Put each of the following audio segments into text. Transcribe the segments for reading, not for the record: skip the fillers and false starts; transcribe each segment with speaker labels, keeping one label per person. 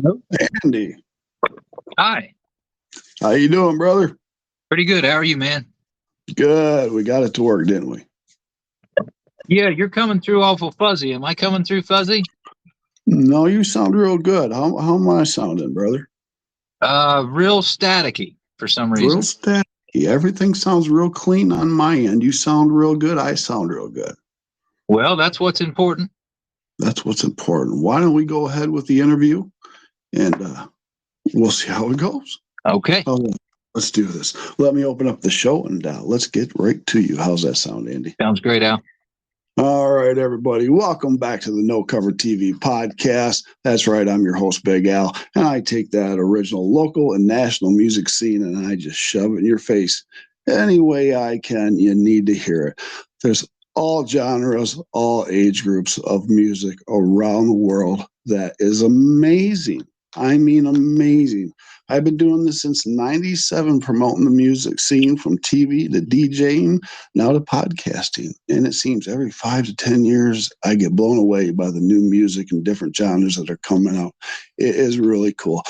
Speaker 1: Hello.
Speaker 2: Andy,
Speaker 1: Hi.
Speaker 2: how you doing, brother?
Speaker 1: Pretty good. How are you, man?
Speaker 2: Good. We got it to work, didn't we?
Speaker 1: Yeah, you're coming through awful fuzzy. Am I coming through fuzzy?
Speaker 2: No, you sound real good. How am I sounding, brother?
Speaker 1: Real staticky for some
Speaker 2: Real
Speaker 1: reason.
Speaker 2: steady. Everything sounds real clean on my end. You sound real good. I sound real good.
Speaker 1: Well, that's what's important.
Speaker 2: That's what's important. Why don't we go ahead with the interview and we'll see how it goes.
Speaker 1: Okay.
Speaker 2: Oh, let's do this. Let me open up the show and let's get right to you. How's that sound, Andy?
Speaker 1: Sounds great, Al.
Speaker 2: All right, everybody. Welcome back to the No Cover TV podcast. That's right. I'm your host, Big Al, and I take that original local and national music scene and I just shove it in your face any way I can. You need to hear it. There's all genres, all age groups of music around the world that is amazing. I mean, amazing. I've been doing this since '97, promoting the music scene from TV to DJing, now to podcasting. And it seems every 5 to 10 years, I get blown away by the new music and different genres that are coming out. It is really cool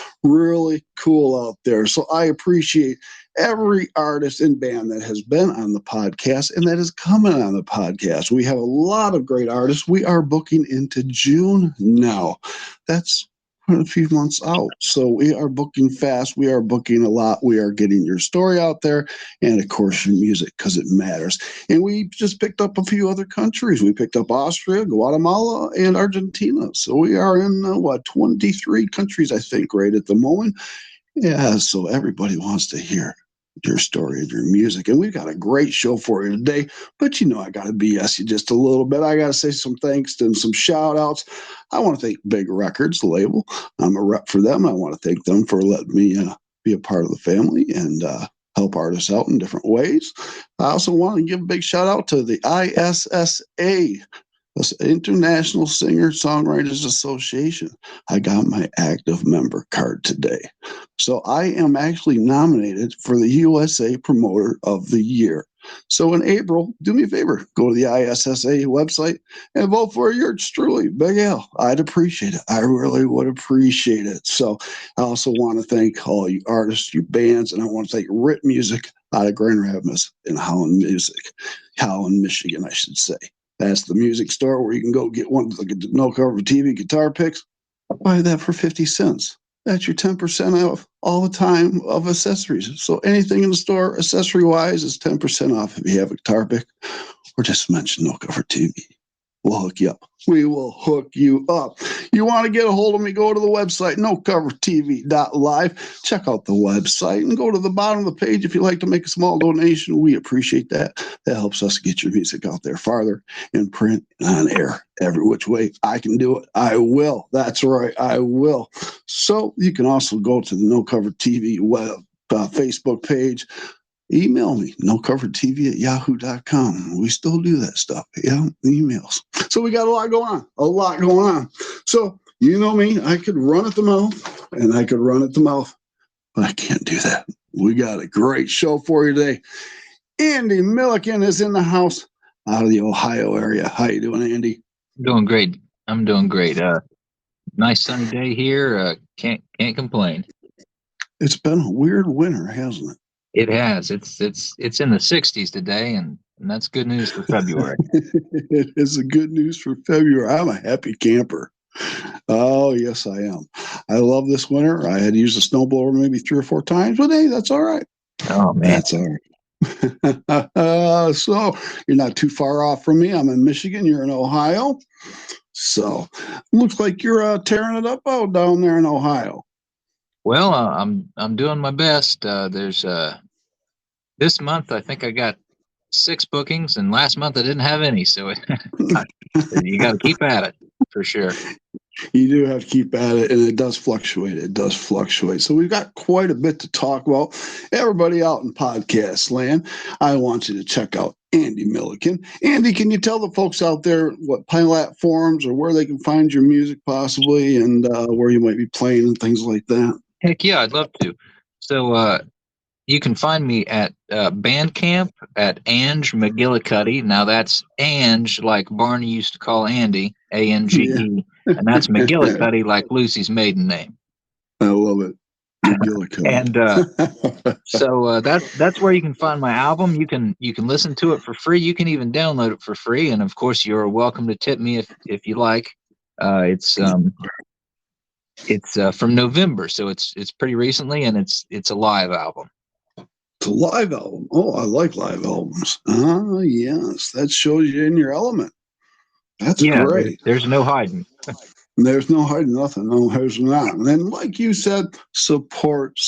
Speaker 2: out there. So I appreciate every artist and band that has been on the podcast and that is coming on the podcast. We have a lot of great artists. We are booking into June now. That's a few months out. So we are booking fast. We are booking a lot. We are getting your story out there and, of course, your music because it matters. And we just picked up a few other countries. We picked up Austria, Guatemala, and Argentina. So we are in, 23 countries, I think, right at the moment. Yeah, so everybody wants to hear your story and your music. And we've got a great show for you today. But I got to BS you just a little bit. I got to say some thanks and some shout outs. I want to thank Big Records, the label. I'm a rep for them. I want to thank them for letting me be a part of the family and help artists out in different ways. I also want to give a big shout out to the ISSA, International Singer-Songwriters Association. I got my active member card today. So I am actually nominated for the USA Promoter of the Year. So in April, do me a favor, go to the ISSA website and vote for yours truly, Big Al. I'd appreciate it. I really would appreciate it. So I also want to thank all you artists, you bands, and I want to thank Rit Music out of Grand Rapids in Holland, Michigan, I should say. That's the music store where you can go get one of the No Cover TV guitar picks. Buy that for 50 cents. That's your 10% off all the time of accessories. So anything in the store, accessory-wise, is 10% off if you have a guitar pick or just mention No Cover TV. We'll hook you up. We will hook you up. You want to get a hold of me, go to the website, nocovertv.live. Check out the website and go to the bottom of the page if you'd like to make a small donation. We appreciate that. That helps us get your music out there farther in print and on air. Every which way I can do it, I will. That's right, I will. So you can also go to the No Cover TV web Facebook page. Email me, nocovertv@yahoo.com. We still do that stuff. Yeah, emails. So we got a lot going on. So, you know me, I could run at the mouth and I could run at the mouth, but I can't do that. We got a great show for you today. Andy Milliken is in the house out of the Ohio area. How you doing, Andy?
Speaker 1: Doing great. I'm doing great. Nice sunny day here. Can't complain.
Speaker 2: It's been a weird winter, hasn't it?
Speaker 1: It has. It's in the 60s today, and that's good news for February.
Speaker 2: It is a good news for February. I'm a happy camper. Oh, yes, I am. I love this winter. I had to use a snowblower maybe 3 or 4 times, but hey, that's all right.
Speaker 1: Oh, man.
Speaker 2: That's all right. So you're not too far off from me. I'm in Michigan. You're in Ohio. So looks like you're tearing it up out down there in Ohio.
Speaker 1: Well, I'm doing my best. There's this month I think I got 6 bookings, and last month I didn't have any. So you got to keep at it for sure.
Speaker 2: You do have to keep at it, and it does fluctuate. So we've got quite a bit to talk about. Everybody out in podcast land, I want you to check out Andy Milliken. Andy, can you tell the folks out there what platforms or where they can find your music possibly, and where you might be playing and things like that?
Speaker 1: Heck yeah, I'd love to. So you can find me at Bandcamp at Ange McGillicuddy. Now that's Ange like Barney used to call Andy, A-N-G-E, and that's McGillicuddy like Lucy's maiden name.
Speaker 2: I love it. Milliken.
Speaker 1: And so that's where you can find my album. You can listen to it for free. You can even download it for free. And of course, you're welcome to tip me if you like. It's from November, so it's pretty recently, and it's a live album.
Speaker 2: It's a live album. Oh, I like live albums. Ah, yes, that shows you in your element. That's great.
Speaker 1: There's no hiding.
Speaker 2: There's no hiding nothing. No, there's not. And then, like you said, support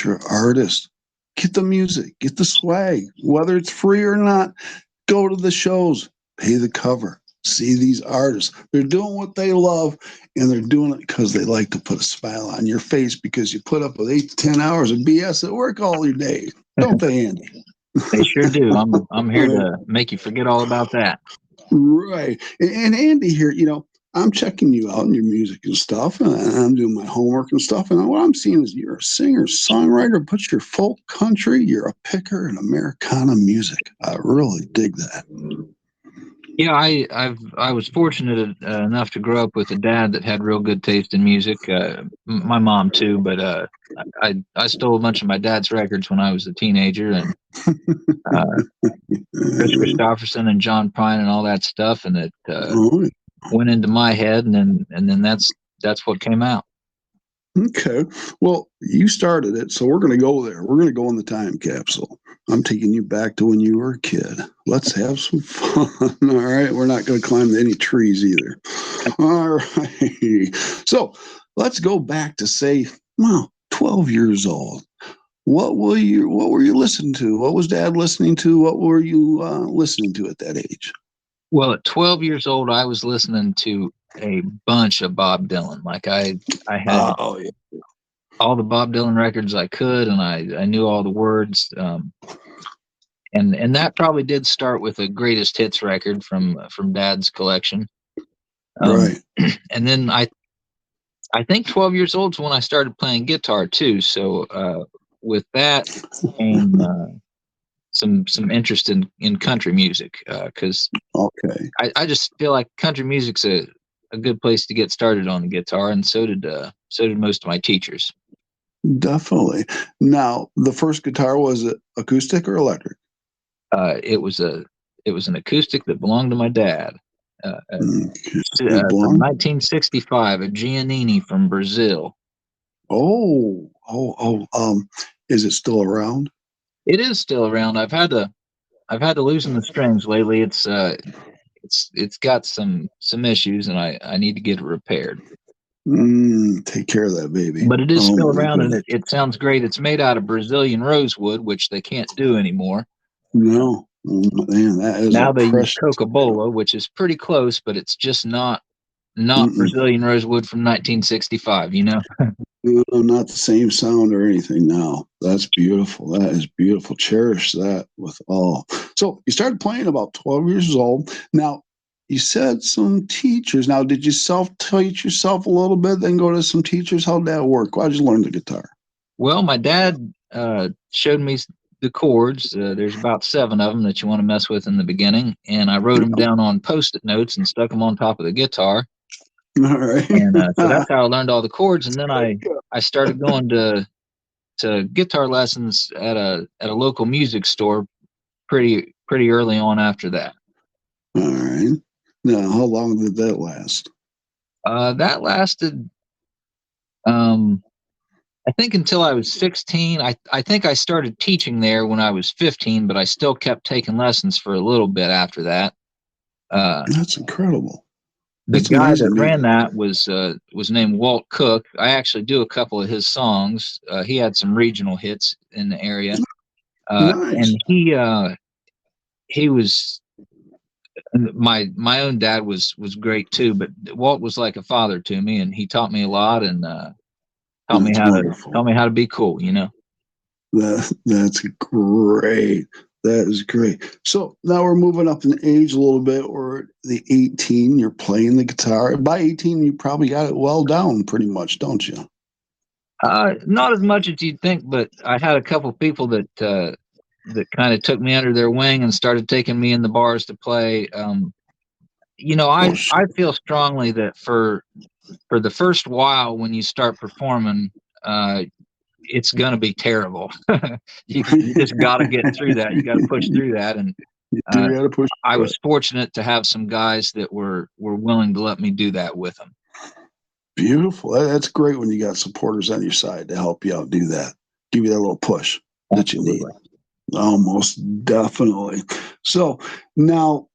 Speaker 2: your artist. Get the music, get the swag, whether it's free or not. Go to the shows, pay the cover. See these artists. They're doing what they love, and they're doing it because they like to put a smile on your face because you put up with 8 to 10 hours of BS at work all your day. Don't they, Andy?
Speaker 1: They sure do. I'm here to make you forget all about that.
Speaker 2: Right. And Andy here, I'm checking you out in your music and stuff, and I'm doing my homework and stuff. And what I'm seeing is you're a singer, songwriter, but you're folk country. You're a picker in Americana music. I really dig that.
Speaker 1: Yeah, I was fortunate enough to grow up with a dad that had real good taste in music. My mom too, but I stole a bunch of my dad's records when I was a teenager, and Chris Christopherson and John Prine and all that stuff, and it went into my head, and then that's what came out.
Speaker 2: Okay. Well, you started it, so we're going to go there. We're going to go in the time capsule. I'm taking you back to when you were a kid. Let's have some fun. All right. We're not going to climb any trees either. All right. So let's go back to say, 12 years old. What were you listening to? What was Dad listening to? What were you listening to at that age?
Speaker 1: Well, at 12 years old, I was listening to a bunch of Bob Dylan. Like I had all the Bob Dylan records I could, and I knew all the words. And that probably did start with a greatest hits record from Dad's collection.
Speaker 2: Right.
Speaker 1: And then I think 12 years old is when I started playing guitar too. So with that came some interest in country music, because I just feel like country music's a good place to get started on the guitar, and so did most of my teachers.
Speaker 2: Definitely. Now, the first guitar, was it acoustic or electric?
Speaker 1: It was an acoustic that belonged to my dad. From 1965, a Giannini from Brazil.
Speaker 2: Is it still around?
Speaker 1: It is still around. I've had to loosen the strings lately. It's got some issues, and I need to get it repaired.
Speaker 2: Take care of that, baby.
Speaker 1: But it is still around, and it sounds great. It's made out of Brazilian rosewood, which they can't do anymore.
Speaker 2: No, man, that is
Speaker 1: now they use Coca-Cola, which is pretty close, but it's just not Brazilian rosewood from 1965.
Speaker 2: Not the same sound or anything now. That's beautiful. That is beautiful. Cherish that with all. So you started playing about 12 years old. Now, you said some teachers. Now, did you self-teach yourself a little bit, then go to some teachers? How'd that work? Why did you learn the guitar?
Speaker 1: Well, my dad showed me the chords. There's about 7 of them that you want to mess with in the beginning, and I wrote them down on Post-it notes and stuck them on top of the guitar.
Speaker 2: All right.
Speaker 1: And so that's how I learned all the chords. And then I started going to guitar lessons at a local music store pretty early on after that.
Speaker 2: All right. Now, how long did that last?
Speaker 1: That lasted, I think, until I was 16. I think I started teaching there when I was 15, but I still kept taking lessons for a little bit after that.
Speaker 2: That's incredible.
Speaker 1: The guy that ran that was named Walt Cook. I actually do a couple of his songs. He had some regional hits in the area.
Speaker 2: Nice.
Speaker 1: And he was, my own dad was great too, but Walt was like a father to me, and he taught me a lot, and taught me how to be cool,
Speaker 2: That's great. That is great. So now we're moving up in age a little bit. We're at the 18. You're playing the guitar. By 18, you probably got it well down pretty much, don't you?
Speaker 1: Not as much as you'd think, but I had a couple people that kind of took me under their wing and started taking me in the bars to play. I
Speaker 2: Oh, shit.
Speaker 1: feel strongly that for the first while when you start performing, it's going to be terrible. You just got to get through that. You got to push through that. And
Speaker 2: You
Speaker 1: uh,
Speaker 2: do got to push.
Speaker 1: I was fortunate to have some guys that were willing to let me do that with them.
Speaker 2: Beautiful. That's great when you got supporters on your side to help you out do that. Give you that little push that you need. Almost definitely. So now,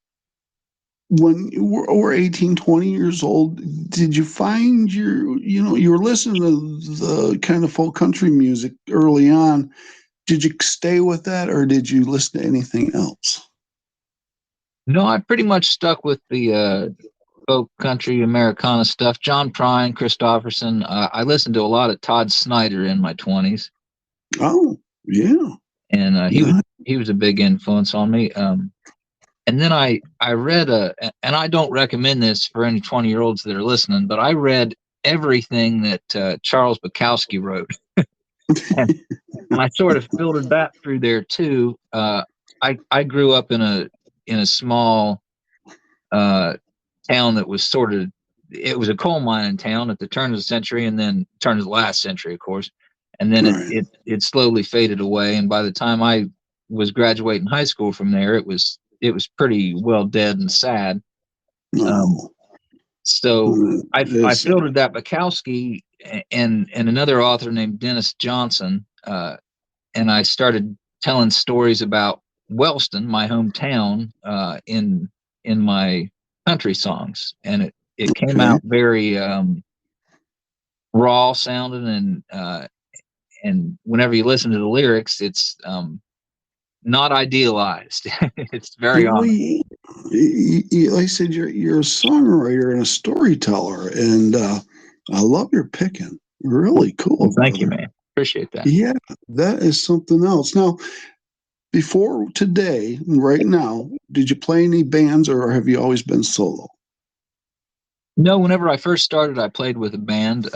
Speaker 2: when you were 18, 20 years old, did you find you were listening to the kind of folk country music early on. Did you stay with that or did you listen to anything else?
Speaker 1: No, I pretty much stuck with the folk country Americana stuff. John Prine, Christopherson. I listened to a lot of Todd Snyder in my 20s.
Speaker 2: Oh, yeah.
Speaker 1: And
Speaker 2: Nice.
Speaker 1: he was a big influence on me. And then I read and I don't recommend this for any 20-year-olds that are listening, but I read everything that Charles Bukowski wrote, and I sort of filtered that through there too. I grew up in a small town that was it was a coal mining town at the turn of the century, and then turn of the last century, of course, and then
Speaker 2: Right.
Speaker 1: it slowly faded away. And by the time I was graduating high school from there, it was pretty well dead and sad. Um,
Speaker 2: No.
Speaker 1: so I
Speaker 2: It's
Speaker 1: filtered that Bukowski and another author named Dennis Johnson, and I started telling stories about Wellston, my hometown, in my country songs, and it came
Speaker 2: okay.
Speaker 1: out very raw sounding, and whenever you listen to the lyrics, it's not idealized. It's very
Speaker 2: Well,
Speaker 1: honest.
Speaker 2: like I said, you're a songwriter and a storyteller, and I love your picking. Really cool,
Speaker 1: Well, thank you,
Speaker 2: brother.
Speaker 1: man. Appreciate that.
Speaker 2: Yeah, that is something else. Now, before today, right now, did you play any bands, or have you always been solo?
Speaker 1: No, whenever I first started, I played with a band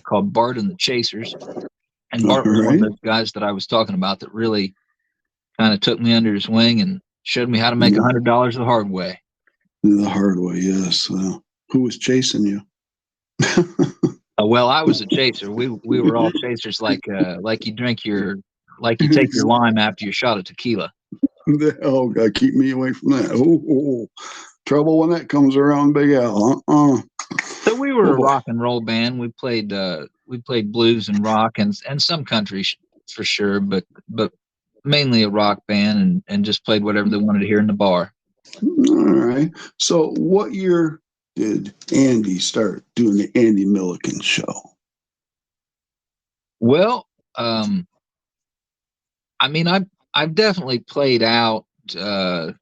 Speaker 1: called Bart and the Chasers, and
Speaker 2: All
Speaker 1: Bart was one of
Speaker 2: right,
Speaker 1: those guys that I was talking about that really kind of took me under his wing and showed me how to make
Speaker 2: yeah,
Speaker 1: $100 the hard way.
Speaker 2: the hard way. Yes. Who was chasing you?
Speaker 1: Well, I was a chaser. We were all chasers, like you take your lime after your shot of tequila.
Speaker 2: Oh God, keep me away from that. Oh, trouble when that comes around, Big Al.
Speaker 1: So we
Speaker 2: Oh
Speaker 1: were a
Speaker 2: boy.
Speaker 1: rock and roll band. We played blues and rock and some country for sure, but mainly a rock band, and just played whatever they wanted to hear in the bar.
Speaker 2: All right. So, what year did Andy start doing the Andy Milliken show?
Speaker 1: Well, I mean, I've definitely played out 10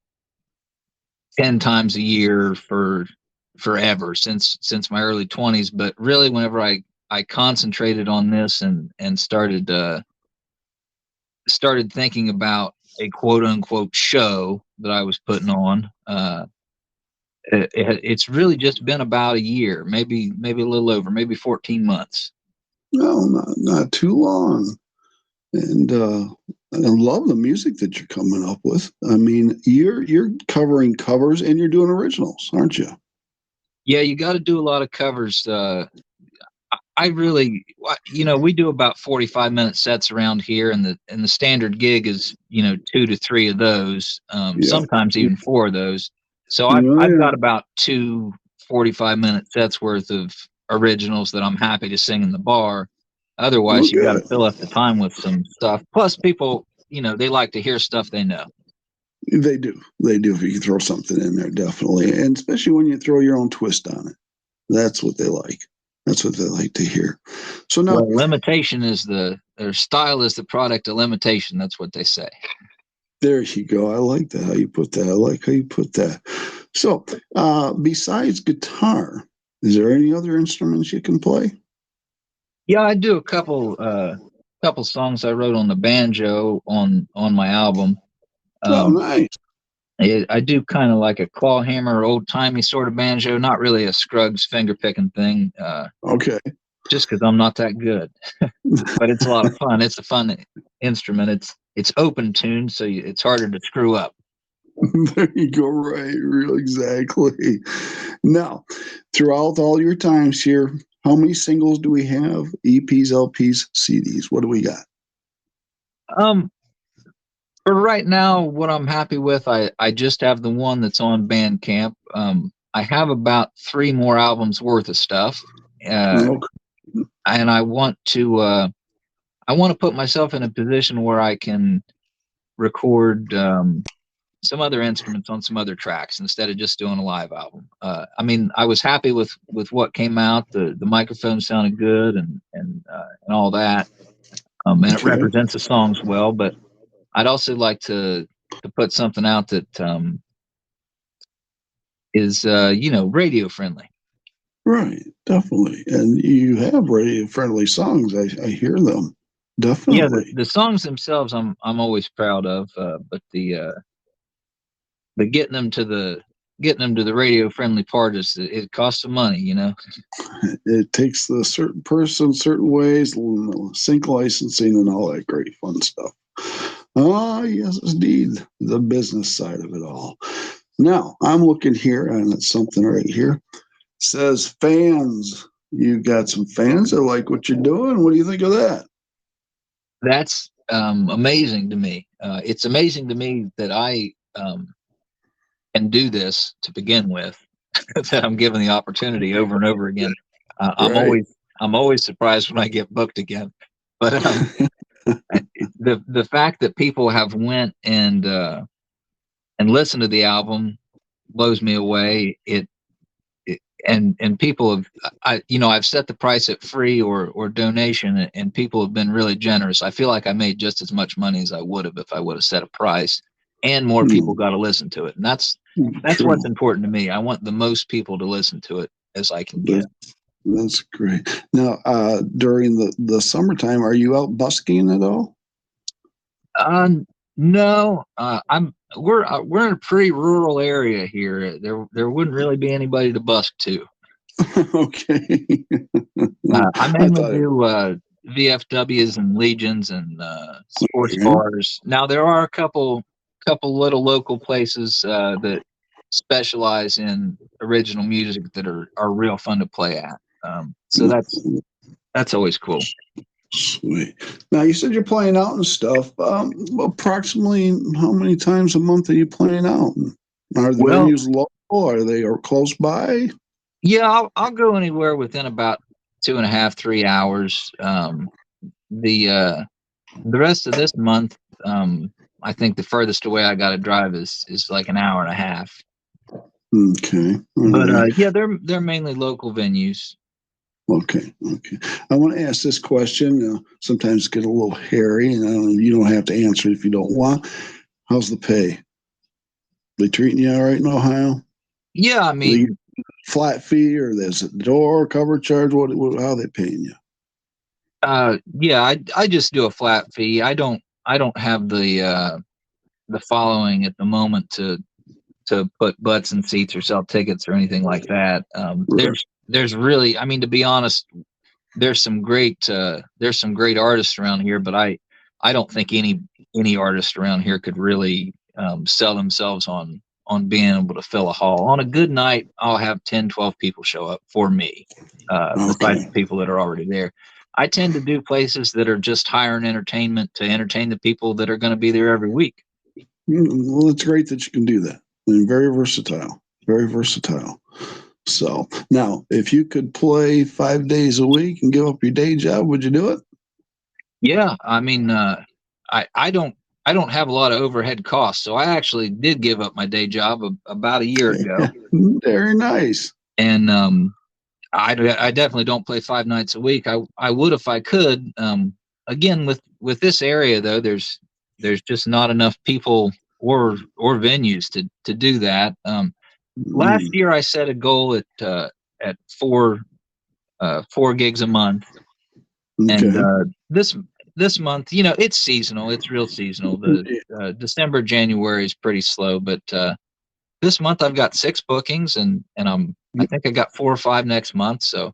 Speaker 1: times a year for forever since my early 20s. But really, whenever I concentrated on this and started thinking about a quote unquote show that I was putting on, it's really just been about a year, maybe a little over, maybe 14 months.
Speaker 2: No, not too long. And I love the music that you're coming up with. I mean, you're covering covers and you're doing originals, aren't you?
Speaker 1: Yeah, you got to do a lot of covers. I really, we do about 45-minute sets around here, and the standard gig is 2 to 3 of those,
Speaker 2: Yeah.
Speaker 1: sometimes even 4 of those. So
Speaker 2: Oh,
Speaker 1: I've
Speaker 2: yeah.
Speaker 1: got about 2 45-minute sets worth of originals that I'm happy to sing in the bar.
Speaker 2: Oh,
Speaker 1: Otherwise, you got to
Speaker 2: good.
Speaker 1: fill up the time with some stuff. Plus, people, they like to hear stuff they know.
Speaker 2: They do. They do. If you can throw something in there, definitely. And especially when you throw your own twist on it. That's what they like. That's what they like to hear. So now,
Speaker 1: Well, limitation is their style is the product of limitation. That's what they say.
Speaker 2: there you go. I like that. How you put that. I like how you put that. So, besides guitar, is there any other instruments you can play?
Speaker 1: Yeah, I do a couple songs I wrote on the banjo on my album.
Speaker 2: Oh,
Speaker 1: Um,
Speaker 2: nice.
Speaker 1: I do kind of like a claw hammer, old timey sort of banjo, not really a Scruggs finger picking thing,
Speaker 2: Okay.
Speaker 1: just because I'm not that good. But it's a lot of fun. It's a fun instrument. It's open tuned, so it's harder to screw up.
Speaker 2: There you go. Right. Real exactly. Now, throughout all your times here, how many singles do we have? EPs, LPs, CDs. What do we got?
Speaker 1: Um, for right now, what I'm happy with, I just have the one that's on Bandcamp. I have about 3 more albums worth of stuff,
Speaker 2: Okay.
Speaker 1: and I want to put myself in a position where I can record some other instruments on some other tracks instead of just doing a live album. I mean, I was happy with what came out. The microphone sounded good and all that, and it
Speaker 2: Okay.
Speaker 1: represents the songs well. But I'd also like to put something out that is radio friendly.
Speaker 2: Right. Definitely. And you have radio friendly songs. I hear them.
Speaker 1: Yeah,
Speaker 2: Definitely.
Speaker 1: the songs themselves I'm always proud of, but the getting them to the radio friendly part is it costs some money, you know.
Speaker 2: It takes the certain person, certain ways, sync licensing, and all that great fun stuff. Ah, yes, indeed, the business side of it all. Now, I'm looking here, and it's something right here. It says fans. You got some fans that like what you're doing. What do you think of that?
Speaker 1: That's amazing to me. It's amazing to me that I can do this to begin with, that I'm given the opportunity over and over again.
Speaker 2: Right.
Speaker 1: I'm always surprised when I get booked again. But the fact that people have went and listened to the album blows me away. And people have, I've set the price at free or donation, and people have been really generous. I feel like I made just as much money as I would have if I would have set a price, and more people got to listen to it. And that's
Speaker 2: True.
Speaker 1: what's important to me. I want the most people to listen to it as I can get.
Speaker 2: That's great. Now, during the summertime, are you out busking at all?
Speaker 1: No, we're in a pretty rural area here. There wouldn't really be anybody to busk to.
Speaker 2: Okay.
Speaker 1: I
Speaker 2: I
Speaker 1: mainly
Speaker 2: thought it.
Speaker 1: do VFWs and Legions and sports
Speaker 2: Okay.
Speaker 1: bars. Now there are a couple little local places that specialize in original music that are real fun to play at. So that's always cool.
Speaker 2: Sweet. Now you said you're playing out and stuff. Approximately how many times a month are you playing out? Are the
Speaker 1: Well,
Speaker 2: venues local? Are they close by?
Speaker 1: yeah, I'll go anywhere within about 2.5, 3 hours. The rest of this month, I think the furthest away I got to drive is like an hour and a half.
Speaker 2: Okay. All
Speaker 1: But
Speaker 2: right.
Speaker 1: yeah, they're mainly local venues.
Speaker 2: Okay. Okay. I want to ask this question. Sometimes get a little hairy, and you don't have to answer if you don't want. How's the pay? They treating you all right in Ohio?
Speaker 1: Yeah, I mean,
Speaker 2: Flat fee, or there's a door cover charge? How are they paying you?
Speaker 1: yeah, I just do a flat fee. I don't have the following at the moment to put butts in seats or sell tickets or anything like that.
Speaker 2: Right.
Speaker 1: There's really, I mean, to be honest, there's some great artists around here, but I don't think any artist around here could really sell themselves on being able to fill a hall. On a good night, I'll have 10, 12 people show up for me, besides
Speaker 2: Okay.
Speaker 1: the people that are already there. I tend to do places that are just hiring entertainment to entertain the people that are going to be there every week.
Speaker 2: Well, it's great that you can do that. And very versatile. Very versatile. So now, if you could play 5 days a week and give up your day job, would you do it?
Speaker 1: Yeah, I mean, I don't have a lot of overhead costs, so I actually did give up my day job about a year ago,
Speaker 2: Very nice.
Speaker 1: and I definitely don't play 5 nights a week. I would if I could. Again, with this area though, there's just not enough people or venues to do that. Last year I set a goal at four gigs a month, and
Speaker 2: Okay.
Speaker 1: this month, it's seasonal. It's real seasonal. The December, January is pretty slow, but this month I've got 6 bookings, and I think I got 4 or 5 next month. So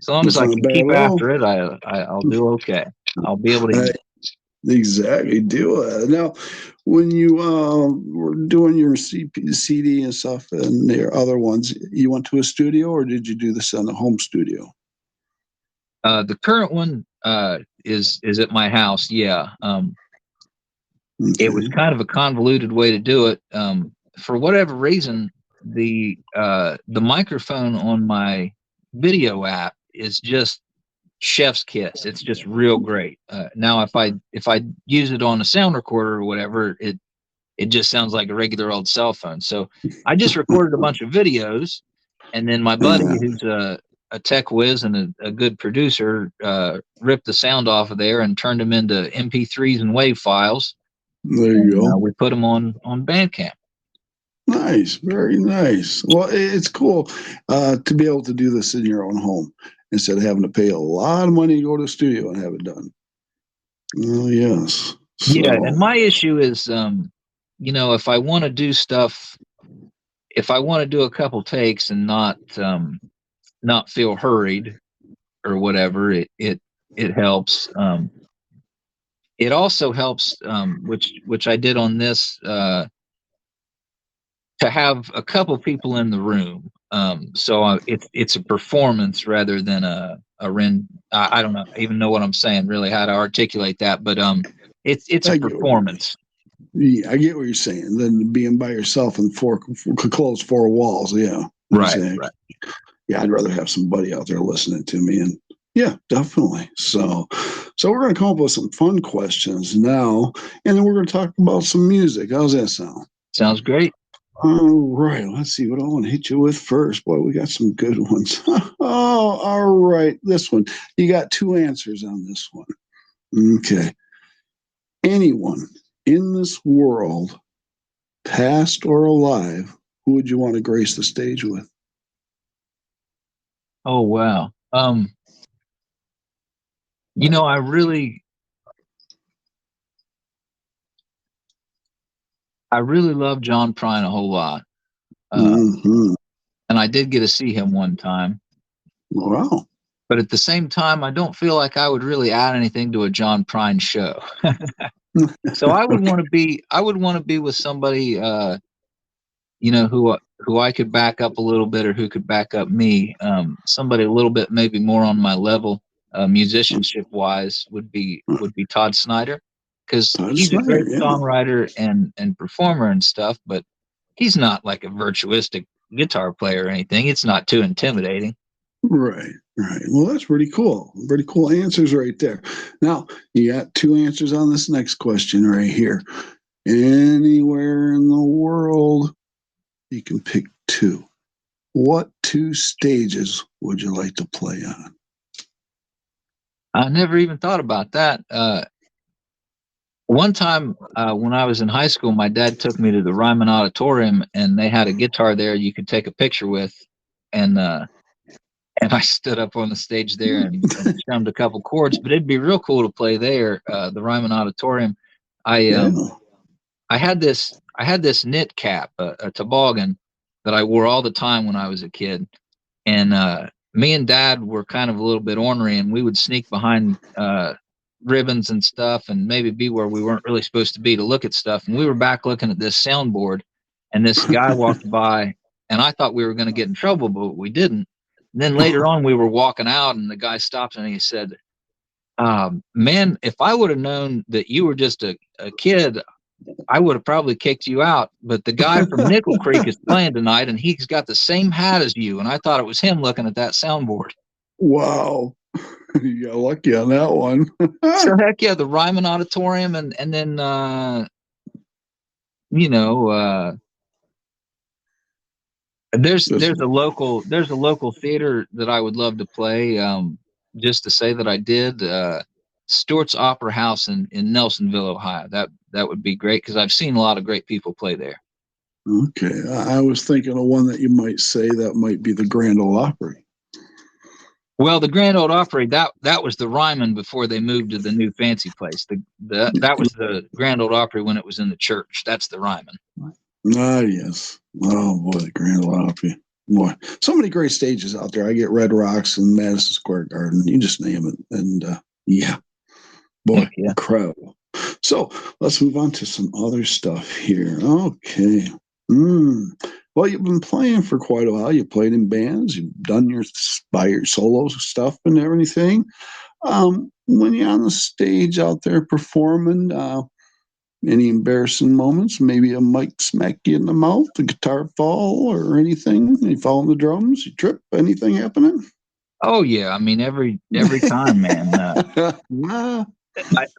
Speaker 1: as long as
Speaker 2: That's
Speaker 1: I
Speaker 2: not
Speaker 1: can
Speaker 2: bad
Speaker 1: keep
Speaker 2: at all.
Speaker 1: after it, I'll do okay. I'll be able to.
Speaker 2: Exactly. Do it. Now, when you were doing your CD and stuff and the other ones, you went to a studio or did you do this in a home studio?
Speaker 1: The current one is at my house. Yeah. It was
Speaker 2: Okay.
Speaker 1: kind of a convoluted way to do it. For whatever reason, the microphone on my video app is just chef's kiss. It's just real great. Now, if I use it on a sound recorder or whatever, it just sounds like a regular old cell phone. So I just recorded a bunch of videos, and then my buddy, who's a tech whiz and a good producer, ripped the sound off of there and turned them into MP3s and WAV files.
Speaker 2: There you go.
Speaker 1: We put them on Bandcamp.
Speaker 2: Nice, very nice. Well, it's cool to be able to do this in your own home instead of having to pay a lot of money to go to the studio and have it done. Oh, yes. So,
Speaker 1: Yeah, and my issue is, if I want to do stuff, if I want to do a couple takes and not feel hurried or whatever, it helps. It also helps, which I did on this, to have a couple people in the room. So it's a performance rather than a I don't know, even know what I'm saying, really, how to articulate that, but it's a performance.
Speaker 2: Yeah, I get what you're saying. Then being by yourself in closed four walls, yeah.
Speaker 1: Right,
Speaker 2: exactly.
Speaker 1: right.
Speaker 2: Yeah, I'd rather have somebody out there listening to me, and yeah, definitely. So we're going to come up with some fun questions now, and then we're going to talk about some music. How's that sound?
Speaker 1: Sounds great.
Speaker 2: All right, let's see what I want to hit you with first. Boy, we got some good ones. Oh, all right. This one. You got two answers on this one. Okay. Anyone in this world, past or alive, who would you want to grace the stage with?
Speaker 1: Oh, wow. I really love John Prine a whole lot. And I did get to see him one time.
Speaker 2: Wow.
Speaker 1: But at the same time, I don't feel like I would really add anything to a John Prine show. So I would want to be with somebody, who I could back up a little bit, or who could back up me. Somebody a little bit maybe more on my level, musicianship wise, would be Todd Snyder, because he's a great songwriter and performer and stuff, but he's not like a virtuistic guitar player or anything. It's not too intimidating.
Speaker 2: Right. Well, that's pretty cool. Pretty cool answers right there. Now, you got two answers on this next question right here. Anywhere in the world, you can pick two. What two stages would you like to play on?
Speaker 1: I never even thought about that. One time when I was in high school, my dad took me to the Ryman Auditorium, and they had a guitar there you could take a picture with, and I stood up on the stage there and strummed a couple chords. But it'd be real cool to play there, the Ryman Auditorium. I had this knit cap, a toboggan, that I wore all the time when I was a kid, and me and Dad were kind of a little bit ornery, and we would sneak behind ribbons and stuff, and maybe be where we weren't really supposed to be to look at stuff. And we were back looking at this soundboard, and this guy walked by, and I thought we were going to get in trouble, but we didn't. And then later on, we were walking out, and the guy stopped and he said, man, if I would have known that you were just a kid, I would have probably kicked you out. But the guy from Nickel Creek is playing tonight, and he's got the same hat as you. And I thought it was him looking at that soundboard.
Speaker 2: Wow. You got lucky on that one.
Speaker 1: So heck yeah, the Ryman Auditorium, and then there's a local theater that I would love to play. Just to say that I did. Stewart's Opera House in Nelsonville, Ohio. That would be great, because I've seen a lot of great people play there.
Speaker 2: Okay, I was thinking of one that you might say that might be the Grand Ole Opry.
Speaker 1: Well, the Grand Ole Opry, that was the Ryman before they moved to the new fancy place. That was the Grand Ole Opry when it was in the church. That's the Ryman.
Speaker 2: Ah, yes. Oh boy, the Grand Ole Opry. Boy, so many great stages out there. I get Red Rocks and Madison Square Garden. You just name it, and yeah. Boy, incredible. So let's move on to some other stuff here. Okay. Well, you've been playing for quite a while. You played in bands. You've done your solo stuff and everything. When you're on the stage out there performing, any embarrassing moments? Maybe a mic smack you in the mouth, a guitar fall, or anything? You fall on the drums, you trip, anything happening?
Speaker 1: Oh yeah, I mean every time, man.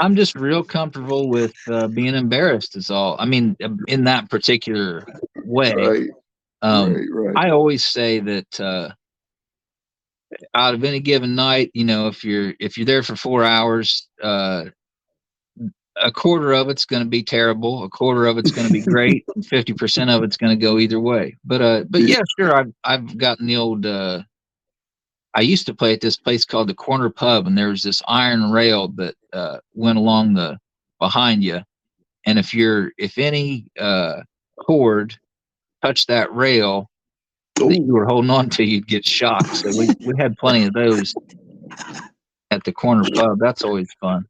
Speaker 1: I'm just real comfortable with being embarrassed. Is all. I mean, in that particular way.
Speaker 2: Right, right.
Speaker 1: I always say that out of any given night, if you're there for 4 hours, a quarter of it's going to be terrible, a quarter of it's going to be great, and 50% of it's going to go either way. But yeah, sure. I've gotten the old. I used to play at this place called the Corner Pub, and there was this iron rail that went along the behind you, and if any cord touched that rail that you were holding on to, you'd get shocked. So we had plenty of those at the Corner Pub. That's always fun.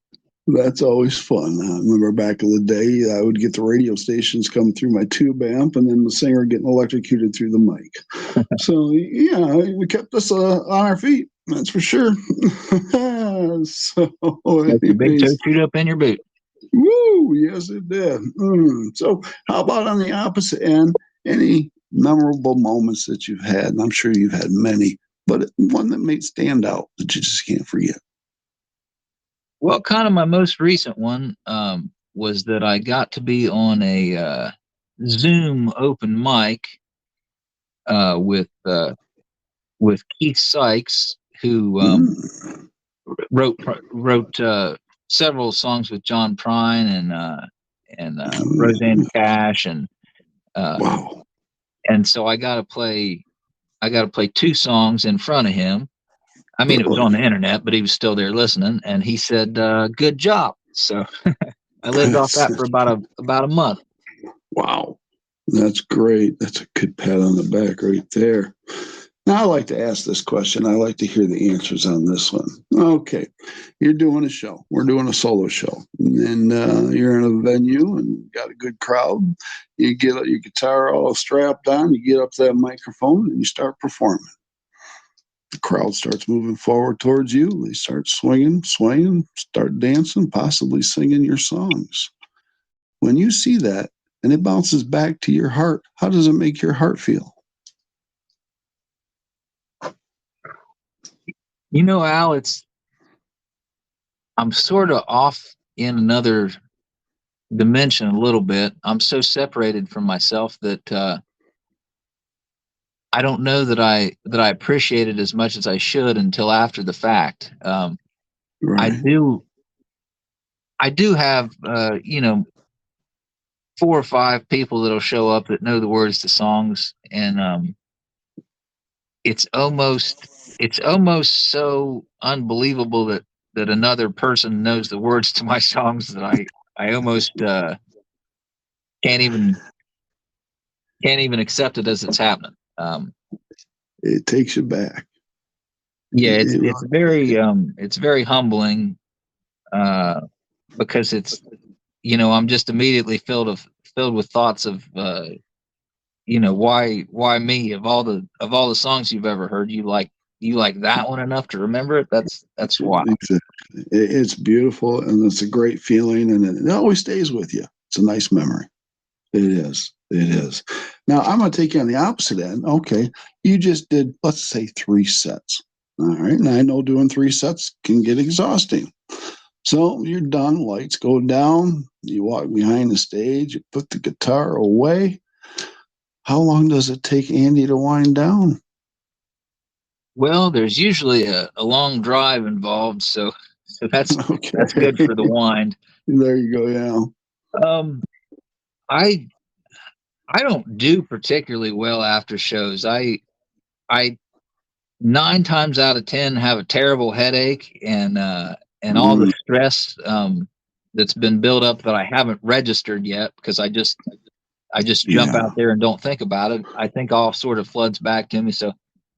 Speaker 2: That's always fun. I remember back in the day, I would get the radio stations coming through my tube amp, and then the singer getting electrocuted through the mic. So yeah, we kept us on our feet. That's for sure. So,
Speaker 1: your big toe chewed up in your boot.
Speaker 2: Woo! Yes, it did. So, how about on the opposite end? Any memorable moments that you've had? And I'm sure you've had many, but one that may stand out that you just can't forget.
Speaker 1: Well, kind of my most recent one was that I got to be on a Zoom open mic with Keith Sykes, who wrote several songs with John Prine and Roseanne Cash, and
Speaker 2: wow.
Speaker 1: And so I got to play 2 songs in front of him. I mean, it was on the internet, but he was still there listening, and he said, "Good job." So I lived off that for about a month.
Speaker 2: Wow, that's great. That's a good pat on the back right there. Now I like to ask this question. I like to hear the answers on this one. Okay, you're doing a show. We're doing a solo show, and you're in a venue and got a good crowd. You get your guitar all strapped on. You get up to that microphone and you start performing. The crowd starts moving forward towards you. They start swinging, swaying, start dancing, possibly singing your songs. When you see that and it bounces back to your heart, how does it make your heart feel?
Speaker 1: Al, I'm sort of off in another dimension a little bit. I'm so separated from myself that I don't know that I appreciate it as much as I should until after the fact.
Speaker 2: Right.
Speaker 1: I do have 4 or 5 people that'll show up that know the words to songs, and it's almost so unbelievable that another person knows the words to my songs that I almost can't even accept it as it's happening.
Speaker 2: It takes you back.
Speaker 1: Yeah, it's very humbling because it's I'm just immediately filled with thoughts of why me, of all the songs you've ever heard, you like that one enough to remember it. That's why.
Speaker 2: Exactly. It's beautiful and it's a great feeling, and it always stays with you. It's a nice memory. It is. Now I'm going to take you on the opposite end. Okay, you just did, let's say, 3 sets. All right, and I know doing 3 sets can get exhausting. So you're done. Lights go down. You walk behind the stage. You put the guitar away. How long does it take Andy to wind down?
Speaker 1: Well, there's usually a long drive involved, so that's okay. That's good for the wind.
Speaker 2: There you go. Yeah.
Speaker 1: I don't do particularly well after shows. I 9 times out of 10 have a terrible headache and all the stress that's been built up that I haven't registered yet because I just jump out there and don't think about it. I think all sort of floods back to me. So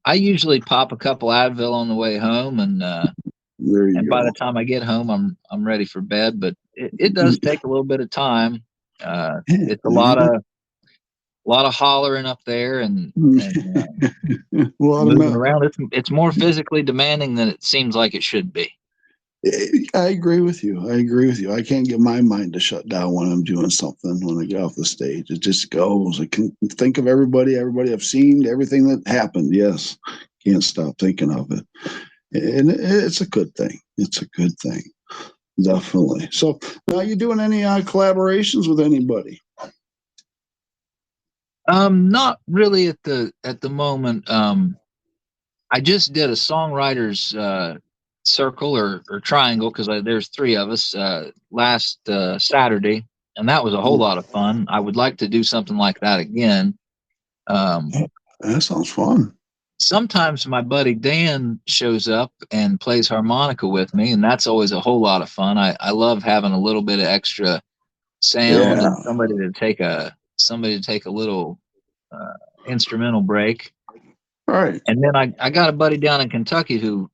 Speaker 1: I usually pop a couple Advil on the way home, and by the time I get home, I'm ready for bed. But it does take a little bit of time.
Speaker 2: Yeah,
Speaker 1: It's a lot of hollering up there and
Speaker 2: a lot of
Speaker 1: moving
Speaker 2: metal.
Speaker 1: around. It's more physically demanding than it seems like it should be.
Speaker 2: I agree with you. I agree with you. I can't get my mind to shut down when I'm doing something. When I get off the stage, it just goes. I can think of everybody I've seen, everything that happened. Yes, can't stop thinking of it, and it's a good thing. It's a good thing, definitely. So, now you doing any collaborations with anybody?
Speaker 1: Not really at the moment. I just did a songwriters circle or triangle because there's three of us last Saturday, and that was a whole lot of fun. I would like to do something like that again. Um,
Speaker 2: That sounds fun.
Speaker 1: Sometimes my buddy Dan shows up and plays harmonica with me, and that's always a whole lot of fun. I love having a little bit of extra sound
Speaker 2: Yeah.
Speaker 1: and somebody to take a little instrumental break.
Speaker 2: All right.
Speaker 1: And then I got a buddy down in Kentucky who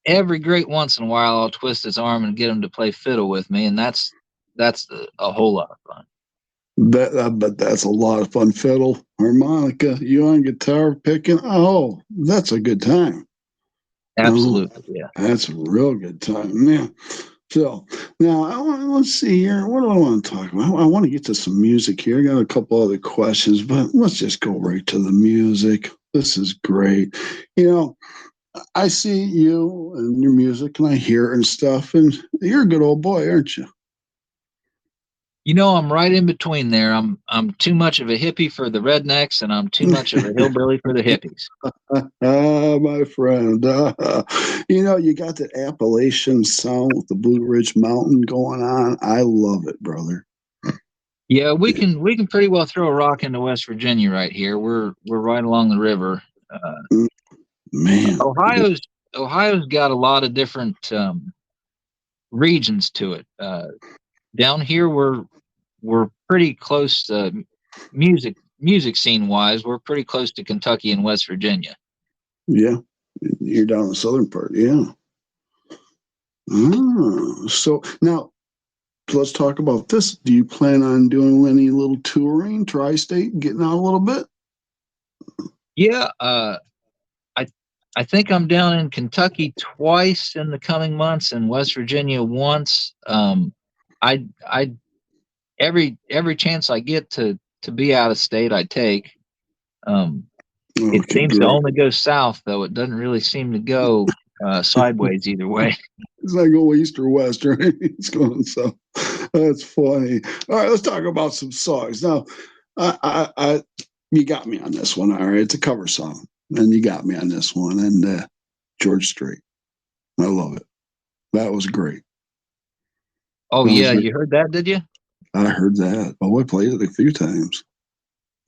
Speaker 1: every great once in a while I'll twist his arm and get him to play fiddle with me, and that's a whole lot of fun.
Speaker 2: But that's a lot of fun. Fiddle, harmonica, you on guitar picking. Oh, that's a good time. Oh,
Speaker 1: Absolutely, yeah.
Speaker 2: that's a real good time. Yeah. So now let's see here. What do I want to talk about? I want to get to some music here. I got a couple other questions, but let's just go right to the music. This is great. You know, I see you and your music, and I hear it and stuff, and you're a good old boy, aren't you?
Speaker 1: I'm right in between there. I'm too much of a hippie for the rednecks, and I'm too much of a hillbilly for the hippies.
Speaker 2: Ah, my friend. You got that Appalachian sound with the Blue Ridge Mountain going on. I love it, brother.
Speaker 1: Yeah, we can pretty well throw a rock into West Virginia right here. We're right along the river.
Speaker 2: Mm, man.
Speaker 1: Ohio's got a lot of different regions to it. Down here we're pretty close to music scene wise. We're pretty close to Kentucky and West Virginia.
Speaker 2: Yeah. You're down in the southern part. Yeah. So now let's talk about this. Do you plan on doing any little touring, tri-state, getting out a little bit?
Speaker 1: Yeah, I I think I'm down in Kentucky twice in the coming months and West Virginia once. I every chance I get to be out of state, I take. Um, it
Speaker 2: Okay,
Speaker 1: seems to
Speaker 2: great.
Speaker 1: only go south, though. It doesn't really seem to go sideways either way.
Speaker 2: It's not going east or west, right? It's going south. That's funny. All right, let's talk about some songs. Now, you got me on this one. All right, it's a cover song, and you got me on this one. And George Strait, I love it. That was great.
Speaker 1: Oh
Speaker 2: That was
Speaker 1: yeah,
Speaker 2: great.
Speaker 1: you heard that, did you?
Speaker 2: I heard that. Oh, I played it a few times.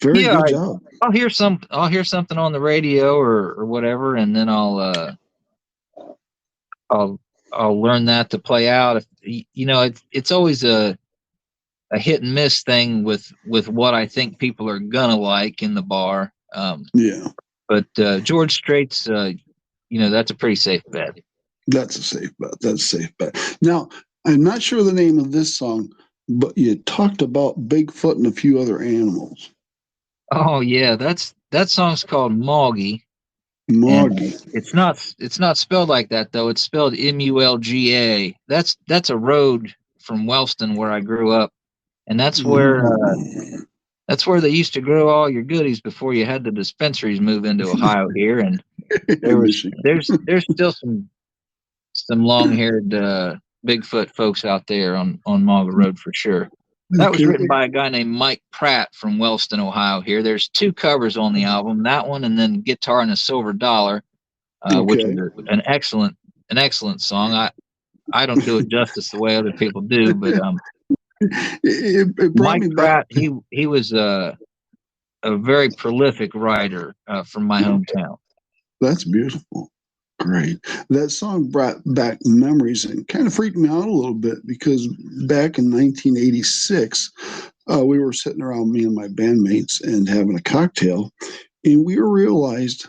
Speaker 2: Very
Speaker 1: Yeah,
Speaker 2: good job.
Speaker 1: I'll hear something on the radio or whatever, and then I'll I'll learn that to play out. It's always a hit and miss thing with what I think people are gonna like in the bar.
Speaker 2: Yeah,
Speaker 1: But George Strait's, that's a pretty safe bet.
Speaker 2: that's a safe bet. That's a safe bet. Now, I'm not sure the name of this song, but you talked about Bigfoot and a few other animals.
Speaker 1: Oh yeah, that song's called Moggy, and
Speaker 2: Moggy.
Speaker 1: it's not spelled like that though. It's spelled Mulga. That's a road from Wellston where I grew up, and
Speaker 2: Mm.
Speaker 1: that's where they used to grow all your goodies before you had the dispensaries move into Ohio here. And
Speaker 2: Michigan.
Speaker 1: there's still some long haired Bigfoot folks out there on Mogga Road for sure. That was
Speaker 2: Okay.
Speaker 1: written by a guy named Mike Pratt from Wellston, Ohio. Here, there's two covers on the album. That one, and then "Guitar and a Silver Dollar," which is
Speaker 2: Okay.
Speaker 1: an excellent song. I don't do it justice the way other people do, but
Speaker 2: It brought
Speaker 1: Mike
Speaker 2: me back.
Speaker 1: Pratt, he was a very prolific writer from my hometown.
Speaker 2: That's beautiful. Great. That song brought back memories and kind of freaked me out a little bit because back in 1986, we were sitting around, me and my bandmates, and having a cocktail, and we realized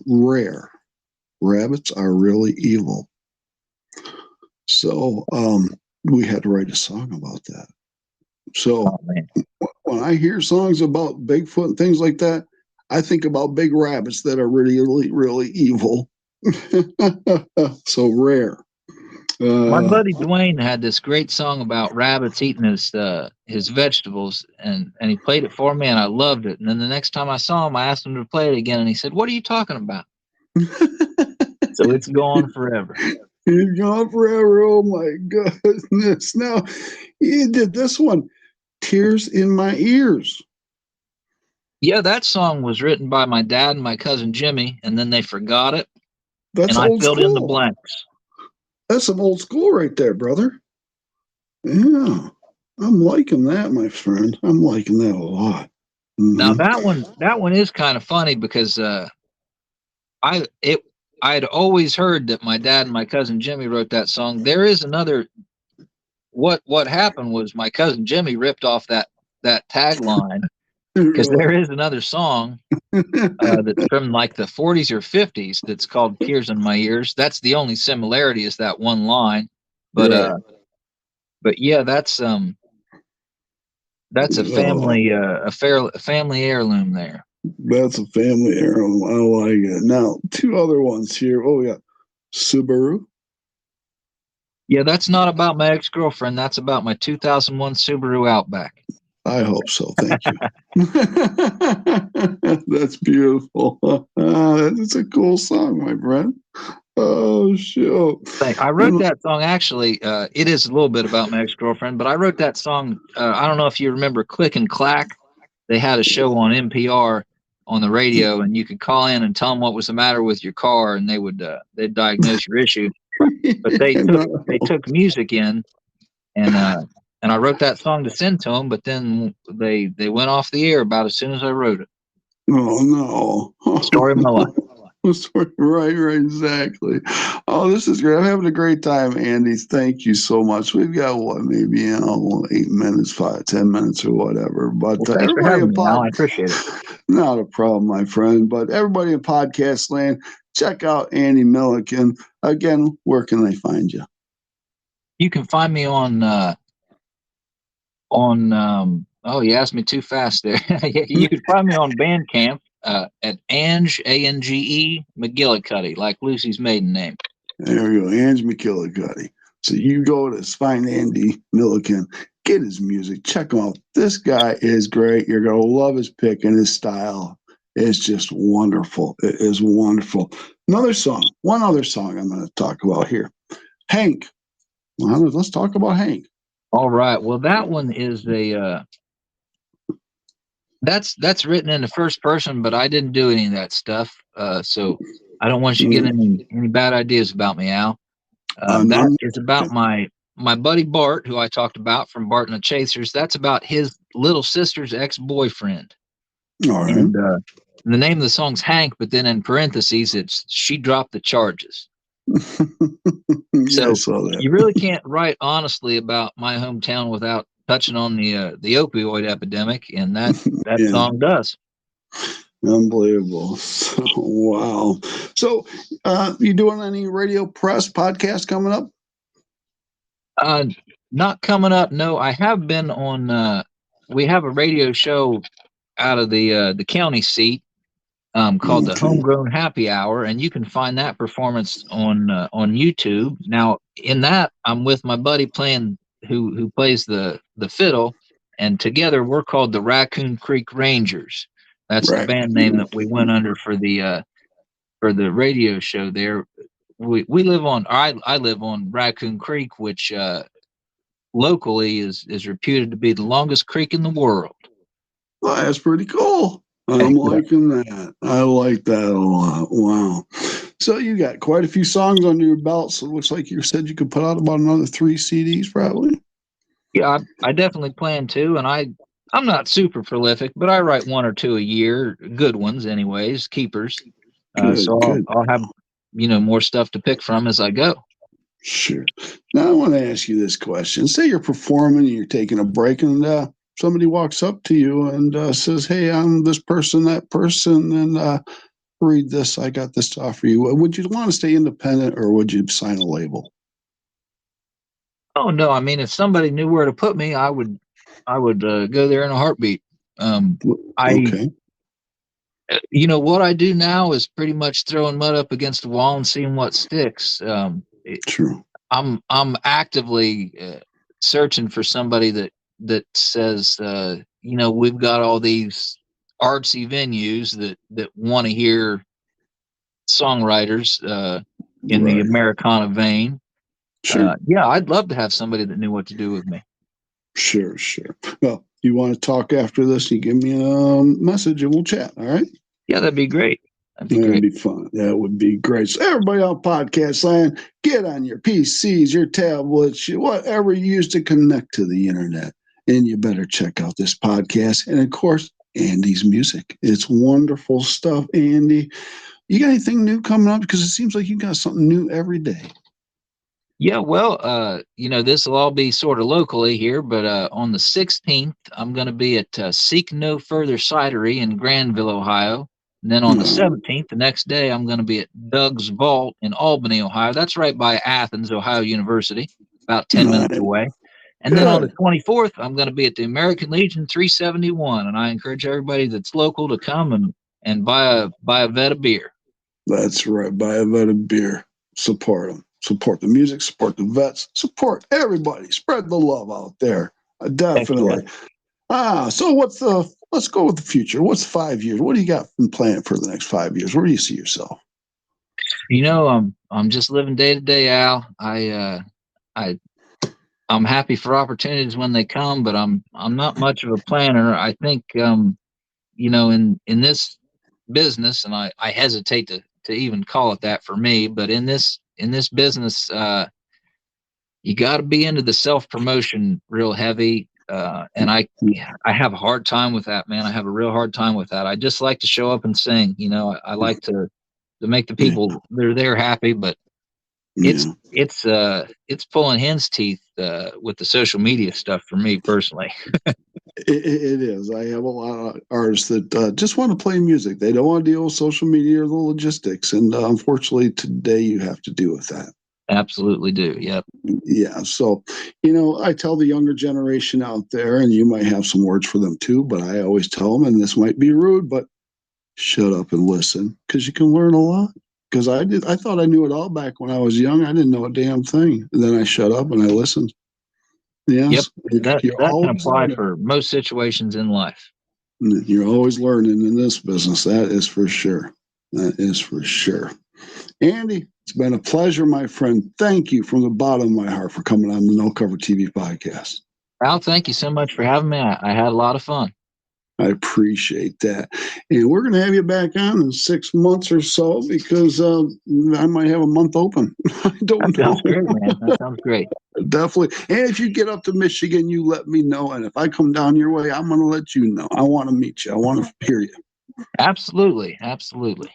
Speaker 2: rare rabbits are really evil. So we had to write a song about that. So
Speaker 1: Oh, man.
Speaker 2: when I hear songs about Bigfoot and things like that, I think about big rabbits that are really, really evil. So rare.
Speaker 1: My buddy Dwayne had this great song about rabbits eating his vegetables, and he played it for me, and I loved it. And then the next time I saw him, I asked him to play it again, and he said, "What are you talking about?" So it's gone forever.
Speaker 2: It's gone forever. Oh my goodness! Now he did this one, "Tears in My Ears."
Speaker 1: Yeah, that song was written by my dad and my cousin Jimmy, and then they forgot it,
Speaker 2: That's
Speaker 1: and I
Speaker 2: old
Speaker 1: filled in the
Speaker 2: school.
Speaker 1: blanks.
Speaker 2: That's some old school right there, brother. Yeah, I'm liking that, my friend. I'm liking that a lot.
Speaker 1: Now
Speaker 2: Mm-hmm.
Speaker 1: that one is kind of funny because I it I had always heard that my dad and my cousin Jimmy wrote that song. There is another. What happened was my cousin Jimmy ripped off that tagline, because there
Speaker 2: Really.
Speaker 1: is another song that's from like the 40s or 50s that's called "Tears in My Ears." That's the only similarity, is that one line. But
Speaker 2: Right.
Speaker 1: but yeah, that's a
Speaker 2: Oh,
Speaker 1: family heirloom there.
Speaker 2: that's a family heirloom. I like it. Now, two other ones here. Oh, yeah. Subaru.
Speaker 1: Yeah, that's not about my ex-girlfriend. That's about my 2001 Subaru Outback.
Speaker 2: I hope so. Thank you. That's beautiful. That's a cool song, my friend. Oh, shoot.
Speaker 1: I wrote
Speaker 2: And
Speaker 1: that song actually. It is a little bit about my ex-girlfriend, but I wrote that song. I don't know if you remember Click and Clack. They had a show on NPR on the radio, and you could call in and tell them what was the matter with your car, and they'd diagnose your issue. But they
Speaker 2: no.
Speaker 1: took music in, and I wrote that song to send to them, but then they went off the air about as soon as I wrote it.
Speaker 2: Oh,
Speaker 1: Story of my life.
Speaker 2: no. Right, exactly. Oh, this is great. I'm having a great time, Andy. Thank you so much. We've got what, maybe 8 minutes, 5, 10 minutes, or whatever. But
Speaker 1: Well, thanks for
Speaker 2: everybody
Speaker 1: having
Speaker 2: in
Speaker 1: me, Al. I appreciate it.
Speaker 2: not a problem, my friend. But everybody in podcast land, check out Andy Milliken. Again, where can they find you?
Speaker 1: You can find me on oh, you asked me too fast there. You can find me on Bandcamp at Ange McGillicuddy, like Lucy's maiden name.
Speaker 2: There we go, Ange McGillicuddy. So you go to find Andy Milliken, get his music, check him out. This guy is great. You're gonna love his pick, and his style is just wonderful. It is wonderful. One other song I'm going to talk about here. Hank. Well, let's talk about Hank.
Speaker 1: All right. Well, that one is that's written in the first person, but I didn't do any of that stuff. So I don't want you to get any bad ideas about me, Al. That is about my buddy Bart, who I talked about from Bart and the Chasers. That's about his little sister's ex-boyfriend.
Speaker 2: All right.
Speaker 1: And the name of the song's Hank, but then in parentheses, it's She Dropped the Charges. So you really can't write honestly about my hometown without touching on the opioid epidemic, and that song does.
Speaker 2: Unbelievable. So, wow. So you doing any radio press podcast coming up?
Speaker 1: Not coming up. No, I have been on. We have a radio show out of the county seat called the Homegrown Happy Hour, and you can find that performance on YouTube. Now, in that, I'm with my buddy who plays the fiddle, and together we're called the Raccoon Creek Rangers. That's the band name that we went under for the radio show there. We live on, I live on Raccoon Creek, which locally is reputed to be the longest creek in the world.
Speaker 2: Well, that's pretty cool. I'm liking that. I like that a lot. Wow. So you got quite a few songs under your belt. So it looks like you said you could put out about another 3 CDs, probably.
Speaker 1: Yeah, I definitely plan to, and I'm not super prolific, but I write 1 or 2 a year, good ones, anyways, keepers. So I'll have more stuff to pick from as I go.
Speaker 2: Sure. Now I want to ask you this question. Say you're performing, you're taking a break, and somebody walks up to you and says, "Hey, I'm this person, that person, and read this. I got this to offer you." Would you want to stay independent, or would you sign a label?
Speaker 1: Oh no, I mean, if somebody knew where to put me, I would go there in a heartbeat. I,
Speaker 2: Okay,
Speaker 1: what I do now is pretty much throwing mud up against the wall and seeing what sticks.
Speaker 2: true.
Speaker 1: I'm actively searching for somebody that says, we've got all these artsy venues that want to hear songwriters in the
Speaker 2: Right.
Speaker 1: Americana vein.
Speaker 2: Sure.
Speaker 1: Yeah, I'd love to have somebody that knew what to do with me.
Speaker 2: Sure. Sure. Well, you want to talk after this? You give me a message and we'll chat. All right.
Speaker 1: Yeah, that'd be great. That'd be
Speaker 2: That'd
Speaker 1: great.
Speaker 2: be fun. That would be great. So everybody on podcast land, get on your PCs, your tablets, whatever you use to connect to the internet. And you better check out this podcast. And of course, Andy's music. It's wonderful stuff, Andy. You got anything new coming up? Because it seems like you got something new every day.
Speaker 1: Yeah, well, this will all be sort of locally here, but on the 16th, I'm going to be at Seek No Further Cidery in Granville, Ohio. And then on the
Speaker 2: No,
Speaker 1: 17th, the next day, I'm going to be at Doug's Vault in Albany, Ohio. That's right by Athens, Ohio University, about 10 minutes
Speaker 2: no,
Speaker 1: away. And then on the
Speaker 2: good.
Speaker 1: 24th, I'm going to be at the American Legion 371. And I encourage everybody that's local to come and buy a vet of beer.
Speaker 2: That's right. Buy a vet of beer. Support them. Support the music. Support the vets. Support everybody. Spread the love out there.
Speaker 1: Heck yeah.
Speaker 2: Definitely. So let's go with the future. What's 5 years? What do you got in plan for the next 5 years? Where do you see yourself?
Speaker 1: I'm just living day to day, Al. I'm happy for opportunities when they come, but I'm not much of a planner. I think in this business, and I hesitate to even call it that for me, but in this business, you got to be into the self promotion real heavy, and I have a hard time with that, man. I have a real hard time with that. I just like to show up and sing. I like to make the
Speaker 2: Yeah,
Speaker 1: people that are there happy, but it's
Speaker 2: yeah.
Speaker 1: it's pulling hen's teeth with the social media stuff for me personally.
Speaker 2: It is. I have a lot of artists that just want to play music. They don't want to deal with social media or the logistics, and unfortunately, today you have to deal with that.
Speaker 1: Absolutely do. Yep.
Speaker 2: Yeah. So, I tell the younger generation out there, and you might have some words for them too, but I always tell them, and this might be rude, but shut up and listen because you can learn a lot. Because I thought I knew it all back when I was young. I didn't know a damn thing. And then I shut up and I listened.
Speaker 1: Yep.
Speaker 2: Yes, you're
Speaker 1: That can
Speaker 2: always
Speaker 1: apply
Speaker 2: learning.
Speaker 1: for most situations in life.
Speaker 2: You're always learning in this business. That is for sure. That is for sure. Andy, it's been a pleasure, my friend. Thank you from the bottom of my heart for coming on the No Cover TV podcast.
Speaker 1: Al, thank you so much for having me. I had a lot of fun.
Speaker 2: I appreciate that. And we're going to have you back on in 6 months or so because I might have a month open. I
Speaker 1: That
Speaker 2: don't know.
Speaker 1: sounds great, man. That sounds great.
Speaker 2: Definitely. And if you get up to Michigan, you let me know. And if I come down your way, I'm going to let you know. I want to meet you. I want to hear you.
Speaker 1: Absolutely. Absolutely.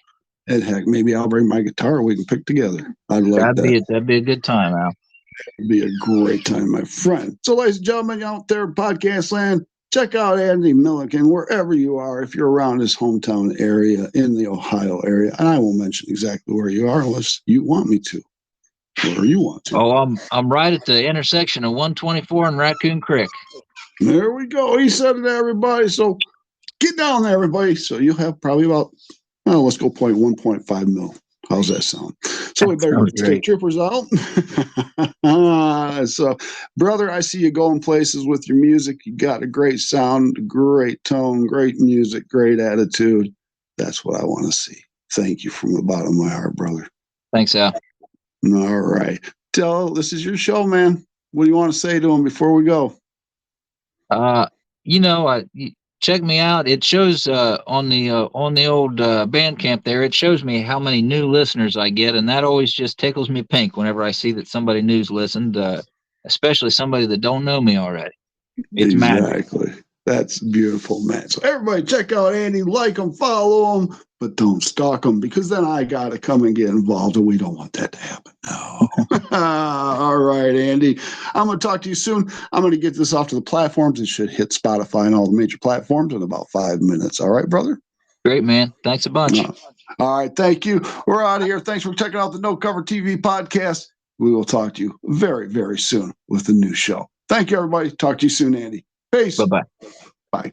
Speaker 2: And heck, maybe I'll bring my guitar. We can pick together. I'd like that.
Speaker 1: That'd be a good time, Al.
Speaker 2: It'd be a great time, my friend. So, ladies and gentlemen, out there in podcast land, check out Andy Milliken wherever you are. If you're around his hometown area in the Ohio area, and I won't mention exactly where you are unless you want me to, or you want to.
Speaker 1: Oh, I'm right at the intersection of 124 and Raccoon Creek.
Speaker 2: There we go. He said it to everybody. So get down there, everybody. So you'll have probably about, let's go 1.5 mil. How's that sound? So we better get state troopers out. So, brother, I see you going places with your music. You got a great sound, great tone, great music, great attitude. That's what I want to see. Thank you from the bottom of my heart, brother.
Speaker 1: Thanks, Al.
Speaker 2: All right. This is your show, man. What do you want to say to him before we go?
Speaker 1: Check me out. It shows on the old Bandcamp there. It shows me how many new listeners I get, and that always just tickles me pink whenever I see that somebody new's listened, especially somebody that don't know me already. It's
Speaker 2: exactly.
Speaker 1: magic.
Speaker 2: That's beautiful, man. So everybody check out Andy, like him, follow him, but don't stalk him because then I got to come and get involved, and we don't want that to happen. No. All right, Andy. I'm going to talk to you soon. I'm going to get this off to the platforms. It should hit Spotify and all the major platforms in about 5 minutes. All right, brother?
Speaker 1: Great, man. Thanks a bunch.
Speaker 2: All right. Thank you. We're out of here. Thanks for checking out the No Cover TV podcast. we will talk to you very, very soon with a new show. Thank you, everybody. Talk to you soon, Andy. Peace.
Speaker 1: Bye-bye.
Speaker 2: Bye.